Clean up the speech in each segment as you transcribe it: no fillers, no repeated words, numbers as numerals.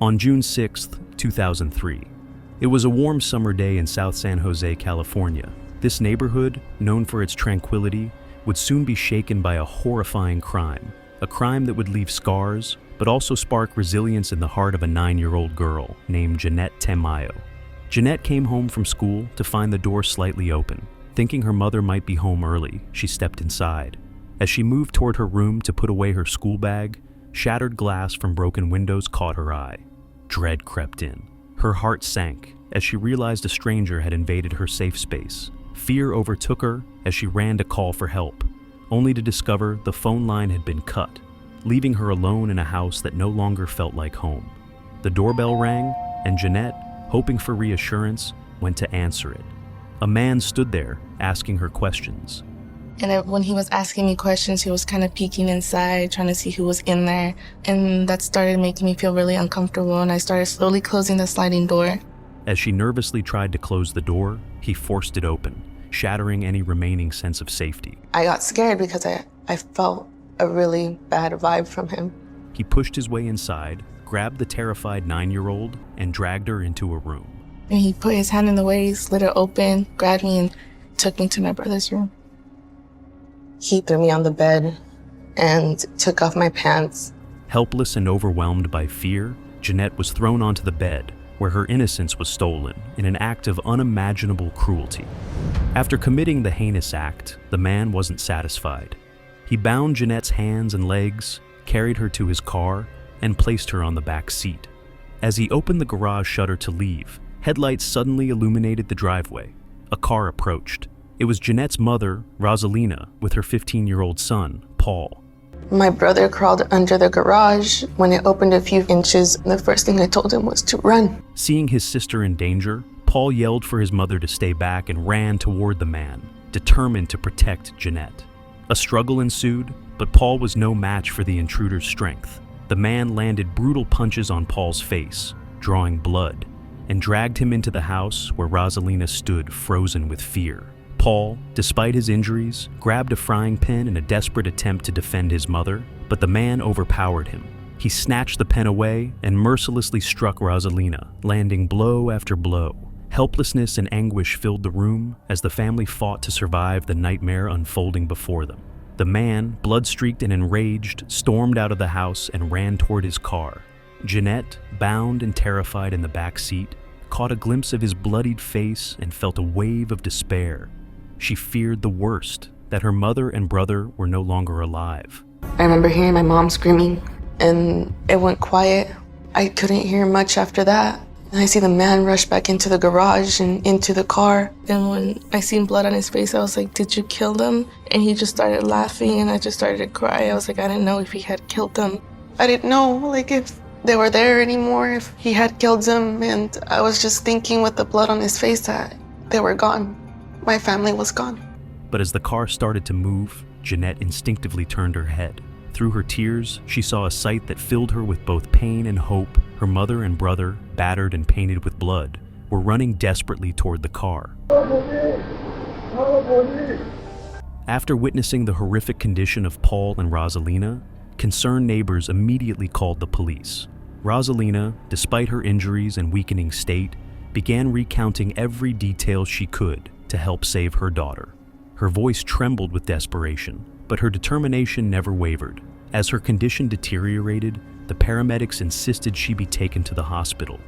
On June 6, 2003, it was a warm summer day in South San Jose, California. This neighborhood, known for its tranquility, would soon be shaken by a horrifying crime, a crime that would leave scars, but also spark resilience in the heart of a 9-year-old girl named Jeannette Tamayo. Jeannette came home from school to find the door slightly open. Thinking her mother might be home early, she stepped inside. As she moved toward her room to put away her school bag, shattered glass from broken windows caught her eye. Dread crept in. Her heart sank as she realized a stranger had invaded her safe space. Fear overtook her as she ran to call for help, only to discover the phone line had been cut, leaving her alone in a house that no longer felt like home. The doorbell rang, and Jeannette, hoping for reassurance, went to answer it. A man stood there, asking her questions. And when he was asking me questions, he was kind of peeking inside, trying to see who was in there. And that started making me feel really uncomfortable, and I started slowly closing the sliding door. As she nervously tried to close the door, he forced it open, shattering any remaining sense of safety. I got scared because I felt a really bad vibe from him. He pushed his way inside, grabbed the terrified 9-year-old, and dragged her into a room. And he put his hand in the way, slid it open, grabbed me, and took me to my brother's room. He threw me on the bed and took off my pants. Helpless and overwhelmed by fear, Jeannette was thrown onto the bed, where her innocence was stolen in an act of unimaginable cruelty. After committing the heinous act, the man wasn't satisfied. He bound Jeannette's hands and legs, carried her to his car, and placed her on the back seat. As he opened the garage shutter to leave, headlights suddenly illuminated the driveway. A car approached. It was Jeannette's mother, Rosalina, with her 15-year-old son, Paul. My brother crawled under the garage. When it opened a few inches, the first thing I told him was to run. Seeing his sister in danger, Paul yelled for his mother to stay back and ran toward the man, determined to protect Jeannette. A struggle ensued, but Paul was no match for the intruder's strength. The man landed brutal punches on Paul's face, drawing blood, and dragged him into the house where Rosalina stood frozen with fear. Paul, despite his injuries, grabbed a frying pan in a desperate attempt to defend his mother, but the man overpowered him. He snatched the pen away and mercilessly struck Rosalina, landing blow after blow. Helplessness and anguish filled the room as the family fought to survive the nightmare unfolding before them. The man, blood-streaked and enraged, stormed out of the house and ran toward his car. Jeannette, bound and terrified in the back seat, caught a glimpse of his bloodied face and felt a wave of despair. She feared the worst, that her mother and brother were no longer alive. I remember hearing my mom screaming, and it went quiet. I couldn't hear much after that. And I see the man rush back into the garage and into the car. And when I seen blood on his face, I was like, "Did you kill them?" And he just started laughing, and I just started to cry. I was like, I didn't know if he had killed them. I didn't know, if they were there anymore, if he had killed them. And I was just thinking with the blood on his face that they were gone. My family was gone. But as the car started to move, Jeannette instinctively turned her head. Through her tears, she saw a sight that filled her with both pain and hope. Her mother and brother, battered and painted with blood, were running desperately toward the car. After witnessing the horrific condition of Paul and Rosalina, concerned neighbors immediately called the police. Rosalina, despite her injuries and weakening state, began recounting every detail she could to help save her daughter. Her voice trembled with desperation, but her determination never wavered. As her condition deteriorated, the paramedics insisted she be taken to the hospital.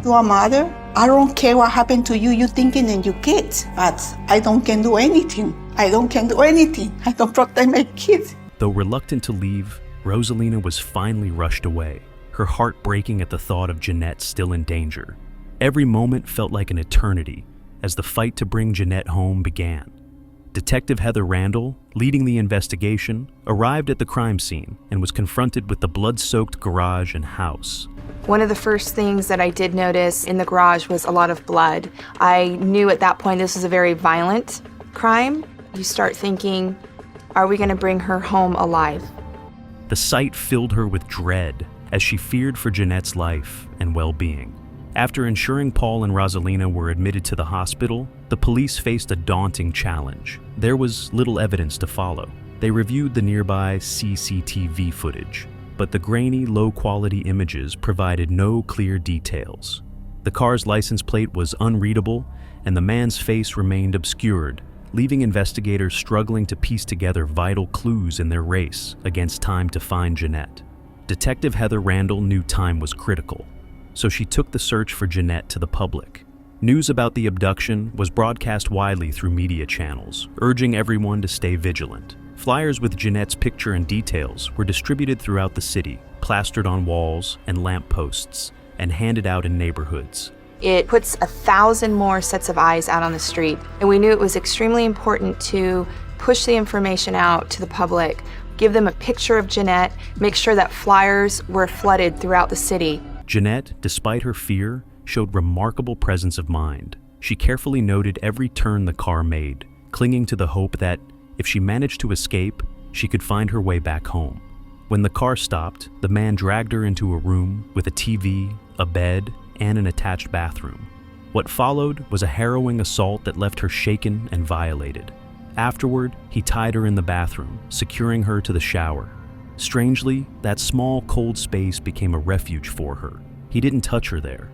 You're a mother. I don't care what happened to you, you thinking and your kids, but I can do anything. I can do anything. I don't protect my kids. Though reluctant to leave, Rosalina was finally rushed away, her heart breaking at the thought of Jeannette still in danger. Every moment felt like an eternity as the fight to bring Jeannette home began. Detective Heather Randol, leading the investigation, arrived at the crime scene and was confronted with the blood-soaked garage and house. One of the first things that I did notice in the garage was a lot of blood. I knew at that point this was a very violent crime. You start thinking, are we going to bring her home alive? The sight filled her with dread as she feared for Jeannette's life and well-being. After ensuring Paul and Rosalina were admitted to the hospital, the police faced a daunting challenge. There was little evidence to follow. They reviewed the nearby CCTV footage. but the grainy, low-quality images provided no clear details. The car's license plate was unreadable, and the man's face remained obscured, leaving investigators struggling to piece together vital clues in their race against time to find Jeannette. Detective Heather Randol knew time was critical, so she took the search for Jeannette to the public. News about the abduction was broadcast widely through media channels, urging everyone to stay vigilant. Flyers with Jeannette's picture and details were distributed throughout the city, plastered on walls and lampposts, and handed out in neighborhoods. It puts 1,000 more sets of eyes out on the street, and we knew it was extremely important to push the information out to the public, give them a picture of Jeannette, make sure that flyers were flooded throughout the city. Jeannette, despite her fear, showed remarkable presence of mind. She carefully noted every turn the car made, clinging to the hope that, if she managed to escape, she could find her way back home. When the car stopped, the man dragged her into a room with a TV, a bed, and an attached bathroom. What followed was a harrowing assault that left her shaken and violated. Afterward, he tied her in the bathroom, securing her to the shower. Strangely, that small, cold space became a refuge for her. He didn't touch her there.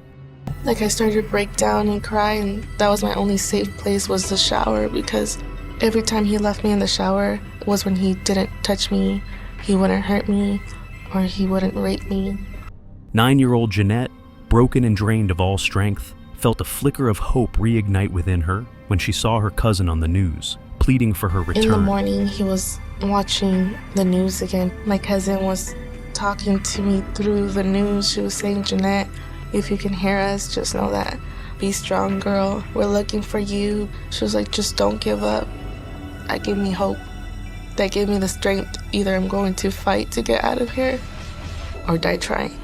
Like I started to break down and cry, and that was my only safe place was the shower, because every time he left me in the shower was when he didn't touch me, he wouldn't hurt me, or he wouldn't rape me. 9-year-old Jeannette, broken and drained of all strength, felt a flicker of hope reignite within her when she saw her cousin on the news, pleading for her return. In the morning, he was watching the news again. My cousin was talking to me through the news. She was saying, "Jeannette, if you can hear us, just know that. Be strong, girl. We're looking for you." She was like, "Just don't give up." That gave me hope. That gave me the strength. Either I'm going to fight to get out of here or die trying.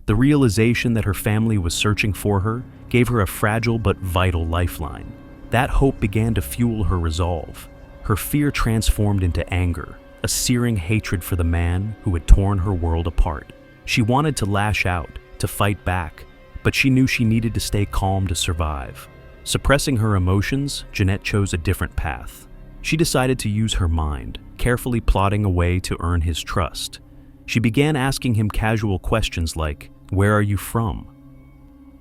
The realization that her family was searching for her gave her a fragile but vital lifeline. That hope began to fuel her resolve. Her fear transformed into anger, a searing hatred for the man who had torn her world apart. She wanted to lash out, to fight back, but she knew she needed to stay calm to survive. Suppressing her emotions, Jeannette chose a different path. She decided to use her mind, carefully plotting a way to earn his trust. She began asking him casual questions like, "Where are you from?"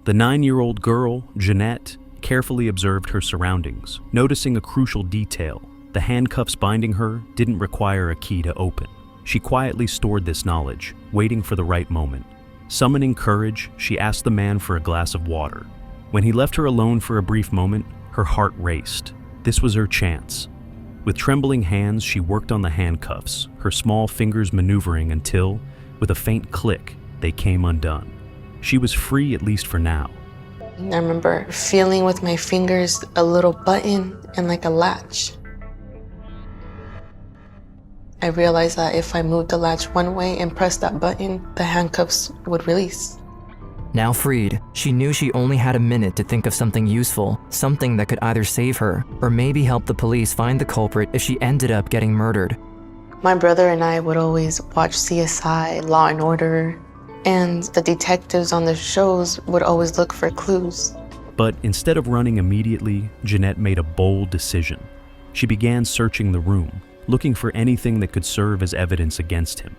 The 9-year-old girl, Jeannette, carefully observed her surroundings, noticing a crucial detail. The handcuffs binding her didn't require a key to open. She quietly stored this knowledge, waiting for the right moment. Summoning courage, she asked the man for a glass of water. When he left her alone for a brief moment, her heart raced. This was her chance. With trembling hands, she worked on the handcuffs, her small fingers maneuvering until, with a faint click, they came undone. She was free, at least for now. I remember feeling with my fingers a little button and like a latch. I realized that if I moved the latch one way and pressed that button, the handcuffs would release. Now freed, she knew she only had a minute to think of something useful, something that could either save her or maybe help the police find the culprit if she ended up getting murdered. My brother and I would always watch CSI, Law and Order, and the detectives on the shows would always look for clues. But instead of running immediately, Jeannette made a bold decision. She began searching the room, looking for anything that could serve as evidence against him.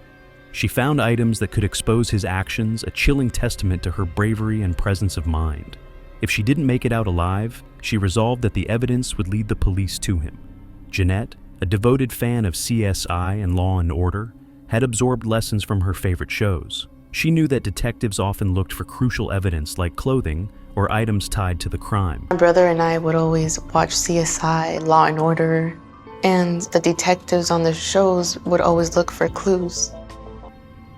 She found items that could expose his actions, a chilling testament to her bravery and presence of mind. If she didn't make it out alive, she resolved that the evidence would lead the police to him. Jeannette, a devoted fan of CSI and Law and Order, had absorbed lessons from her favorite shows. She knew that detectives often looked for crucial evidence like clothing or items tied to the crime. My brother and I would always watch CSI, Law and Order, and the detectives on the shows would always look for clues.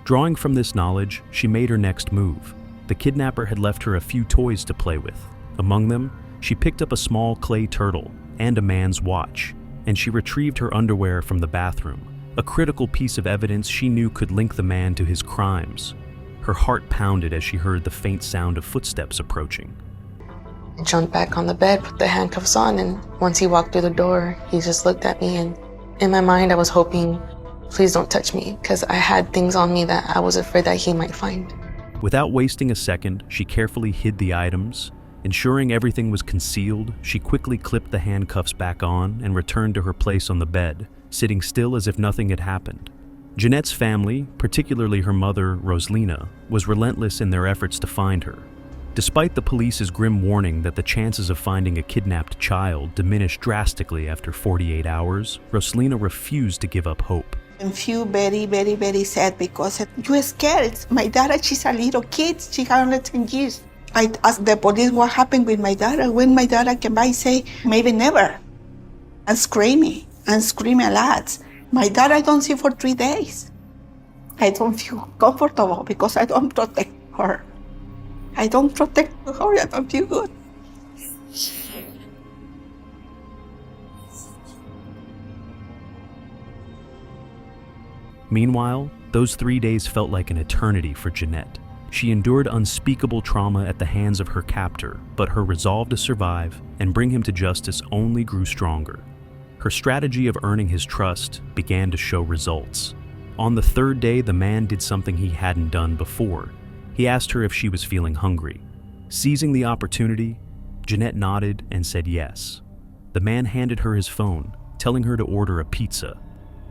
Drawing from this knowledge, she made her next move. The kidnapper had left her a few toys to play with. Among them, she picked up a small clay turtle and a man's watch, and she retrieved her underwear from the bathroom, a critical piece of evidence she knew could link the man to his crimes. Her heart pounded as she heard the faint sound of footsteps approaching. I jumped back on the bed, put the handcuffs on, and once he walked through the door, he just looked at me, and in my mind I was hoping, please don't touch me, because I had things on me that I was afraid that he might find. Without wasting a second, she carefully hid the items. Ensuring everything was concealed, she quickly clipped the handcuffs back on and returned to her place on the bed, sitting still as if nothing had happened. Jeanette's family, particularly her mother, Rosalina, was relentless in their efforts to find her. Despite the police's grim warning that the chances of finding a kidnapped child diminished drastically after 48 hours, Rosalina refused to give up hope. I feel very, very, very sad because you're scared. My daughter, she's a little kid. She had only 10 years. I asked the police what happened with my daughter. When my daughter came by, say, maybe never. I'm screaming a lot. My daughter I don't see for 3 days. I don't feel comfortable because I don't protect her. I don't protect her, I don't feel good. Meanwhile, those 3 days felt like an eternity for Jeannette. She endured unspeakable trauma at the hands of her captor, but her resolve to survive and bring him to justice only grew stronger. Her strategy of earning his trust began to show results. On the 3rd day, the man did something he hadn't done before. He asked her if she was feeling hungry. Seizing the opportunity, Jeannette nodded and said yes. The man handed her his phone, telling her to order a pizza.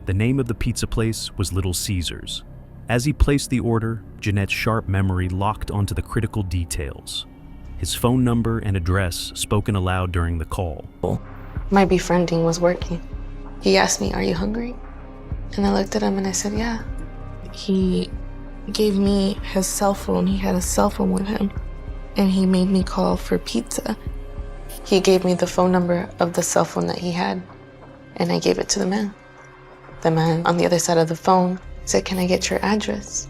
The name of the pizza place was Little Caesars. As he placed the order, Jeanette's sharp memory locked onto the critical details. His phone number and address spoken aloud during the call. My befriending was working. He asked me, "Are you hungry?" And I looked at him and I said, "Yeah." He gave me his cell phone. He had a cell phone with him. And he made me call for pizza. He gave me the phone number of the cell phone that he had. And I gave it to the man. The man on the other side of the phone said, "Can I get your address?"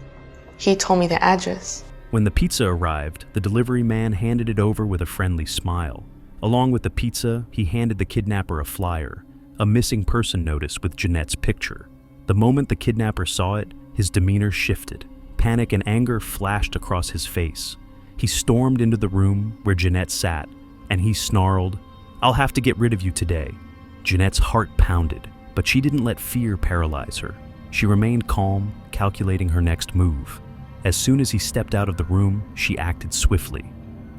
He told me the address. When the pizza arrived, the delivery man handed it over with a friendly smile. Along with the pizza, he handed the kidnapper a flyer, a missing person notice with Jeanette's picture. The moment the kidnapper saw it, his demeanor shifted. Panic and anger flashed across his face. He stormed into the room where Jeannette sat, and he snarled, "I'll have to get rid of you today." Jeanette's heart pounded, but she didn't let fear paralyze her. She remained calm, calculating her next move. As soon as he stepped out of the room, she acted swiftly,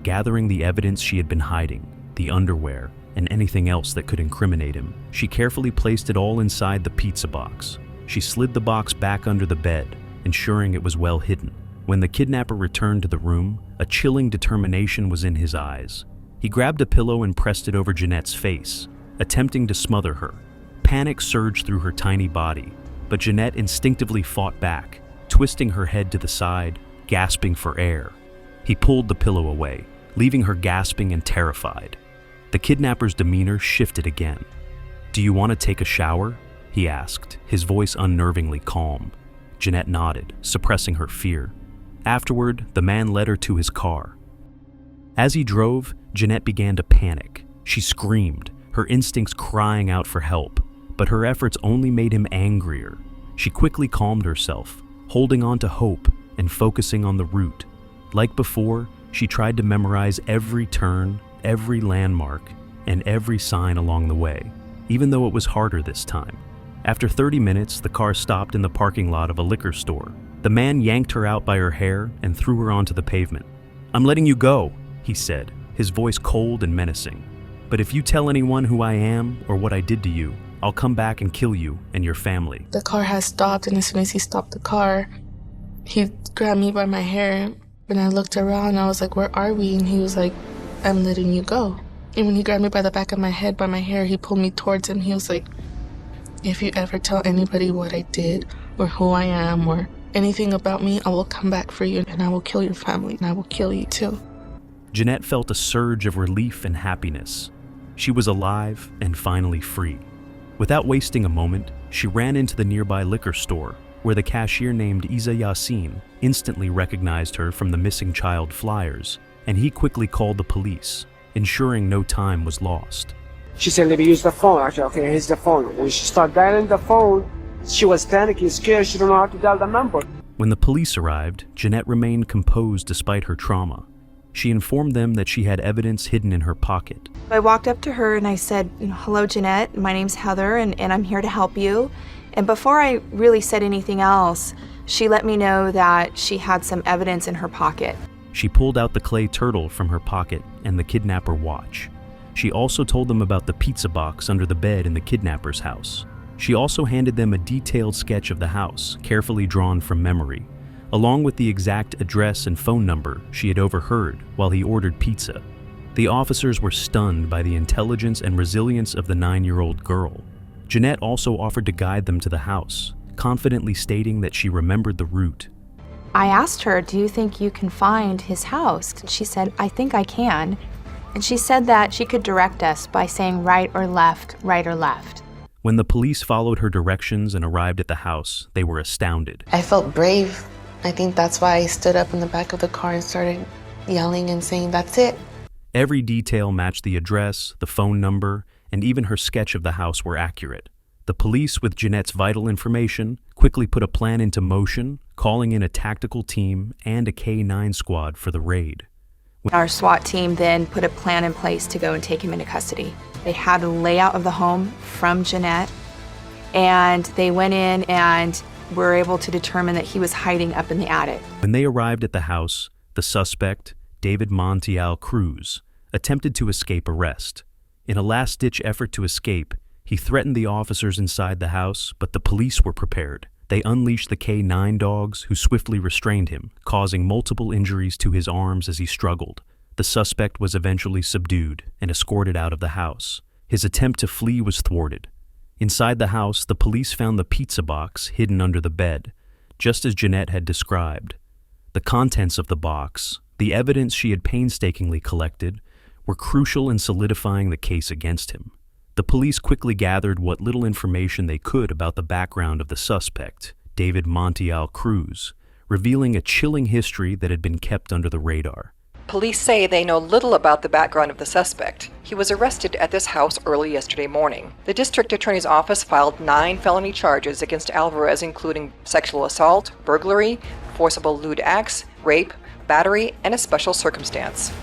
gathering the evidence she had been hiding, the underwear, and anything else that could incriminate him. She carefully placed it all inside the pizza box. She slid the box back under the bed, ensuring it was well hidden. When the kidnapper returned to the room, a chilling determination was in his eyes. He grabbed a pillow and pressed it over Jeanette's face, attempting to smother her. Panic surged through her tiny body, but Jeannette instinctively fought back, twisting her head to the side, gasping for air. He pulled the pillow away, leaving her gasping and terrified. The kidnapper's demeanor shifted again. "Do you want to take a shower?" he asked, his voice unnervingly calm. Jeannette nodded, suppressing her fear. Afterward, the man led her to his car. As he drove, Jeannette began to panic. She screamed, her instincts crying out for help, but her efforts only made him angrier. She quickly calmed herself, holding on to hope and focusing on the route. Like before, she tried to memorize every turn, every landmark, and every sign along the way, even though it was harder this time. After 30 minutes, the car stopped in the parking lot of a liquor store. The man yanked her out by her hair and threw her onto the pavement. "I'm letting you go," he said, his voice cold and menacing. "But if you tell anyone who I am or what I did to you, I'll come back and kill you and your family." The car had stopped, and as soon as he stopped the car, he grabbed me by my hair. And I looked around, I was like, "Where are we?" And he was like, "I'm letting you go." And when he grabbed me by the back of my head, by my hair, he pulled me towards him. He was like, "If you ever tell anybody what I did or who I am or anything about me, I will come back for you and I will kill your family and I will kill you too." Jeannette felt a surge of relief and happiness. She was alive and finally free. Without wasting a moment, she ran into the nearby liquor store, where the cashier named Isa Yassin instantly recognized her from the missing child flyers, and he quickly called the police, ensuring no time was lost. She said, "Let me use the phone." I said, "Okay, here's the phone." When she started dialing the phone, she was panicking, scared. She didn't know how to dial the number. When the police arrived, Jeannette remained composed despite her trauma. She informed them that she had evidence hidden in her pocket. I walked up to her and I said, "Hello, Jeannette. My name's Heather, and I'm here to help you." And before I really said anything else, she let me know that she had some evidence in her pocket. She pulled out the clay turtle from her pocket and the kidnapper watch. She also told them about the pizza box under the bed in the kidnapper's house. She also handed them a detailed sketch of the house, carefully drawn from memory, along with the exact address and phone number she had overheard while he ordered pizza. The officers were stunned by the intelligence and resilience of the 9-year-old girl. Jeannette also offered to guide them to the house, confidently stating that she remembered the route. I asked her, do you think you can find his house? She said, I think I can. And she said that she could direct us by saying right or left, right or left. When the police followed her directions and arrived at the house, they were astounded. I felt brave. I think that's why I stood up in the back of the car and started yelling and saying, that's it. Every detail matched the address, the phone number, and even her sketch of the house were accurate. The police, with Jeannette's vital information, quickly put a plan into motion, calling in a tactical team and a K-9 squad for the raid. Our SWAT team then put a plan in place to go and take him into custody. They had a layout of the home from Jeannette, and they went in and were able to determine that he was hiding up in the attic. When they arrived at the house, the suspect, David Montiel Cruz, attempted to escape arrest. In a last-ditch effort to escape, he threatened the officers inside the house, but the police were prepared. They unleashed the K-9 dogs, who swiftly restrained him, causing multiple injuries to his arms as he struggled. The suspect was eventually subdued and escorted out of the house. His attempt to flee was thwarted. Inside the house, the police found the pizza box hidden under the bed, just as Jeannette had described. The contents of the box, the evidence she had painstakingly collected, were crucial in solidifying the case against him. The police quickly gathered what little information they could about the background of the suspect, David Montiel Cruz, revealing a chilling history that had been kept under the radar. Police say they know little about the background of the suspect. He was arrested at this house early yesterday morning. The district attorney's office filed 9 felony charges against Alvarez, including sexual assault, burglary, forcible lewd acts, rape, battery, and a special circumstance.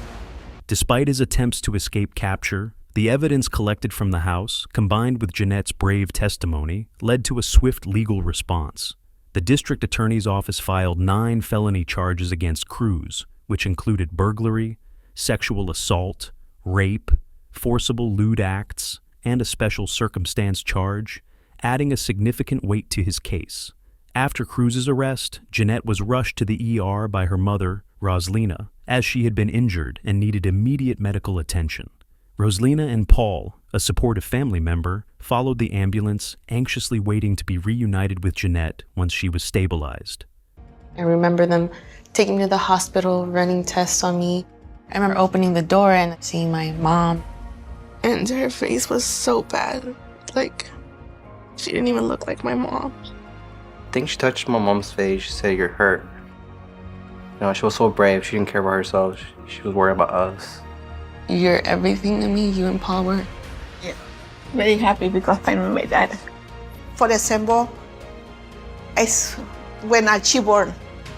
Despite his attempts to escape capture, the evidence collected from the house, combined with Jeannette's brave testimony, led to a swift legal response. The district attorney's office filed 9 felony charges against Cruz, which included burglary, sexual assault, rape, forcible lewd acts, and a special circumstance charge, adding a significant weight to his case. After Cruz's arrest, Jeannette was rushed to the ER by her mother, Roslina, as she had been injured and needed immediate medical attention. Roslina and Paul, a supportive family member, followed the ambulance, anxiously waiting to be reunited with Jeannette once she was stabilized. I remember them taking me to the hospital, running tests on me. I remember opening the door and seeing my mom. And her face was so bad. Like, she didn't even look like my mom. I think she touched my mom's face. She said, "You're hurt." You know, she was so brave. She didn't care about herself. She was worried about us. You're everything to me, you and Paul were. Yeah, very happy because I met my dad. For example, it's when she born,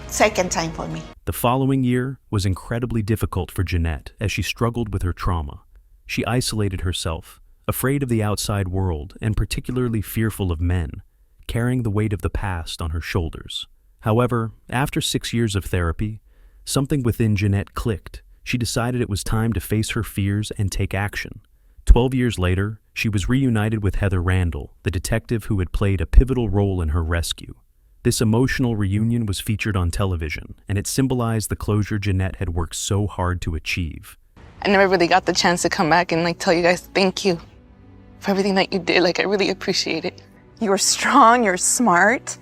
second time for me. The following year was incredibly difficult for Jeannette as she struggled with her trauma. She isolated herself, afraid of the outside world and particularly fearful of men, carrying the weight of the past on her shoulders. However, after 6 years of therapy, something within Jeannette clicked. She decided it was time to face her fears and take action. 12 years later, she was reunited with Heather Randol, the detective who had played a pivotal role in her rescue. This emotional reunion was featured on television, and it symbolized the closure Jeannette had worked so hard to achieve. I never really got the chance to come back and tell you guys thank you for everything that you did. I really appreciate it. You were strong, you're smart.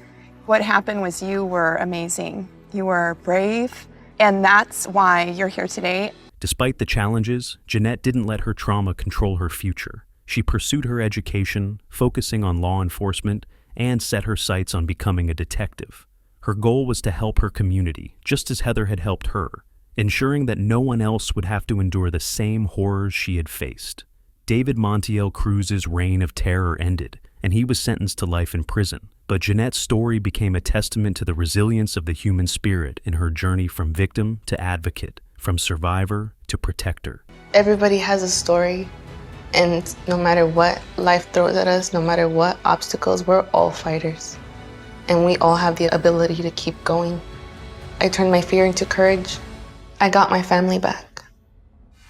What happened was you were amazing. You were brave, and that's why you're here today. Despite the challenges, Jeannette didn't let her trauma control her future. She pursued her education, focusing on law enforcement, and set her sights on becoming a detective. Her goal was to help her community, just as Heather had helped her, ensuring that no one else would have to endure the same horrors she had faced. David Montiel Cruz's reign of terror ended, and he was sentenced to life in prison. But Jeannette's story became a testament to the resilience of the human spirit in her journey from victim to advocate, from survivor to protector. Everybody has a story, and no matter what life throws at us, no matter what obstacles, we're all fighters. And we all have the ability to keep going. I turned my fear into courage. I got my family back.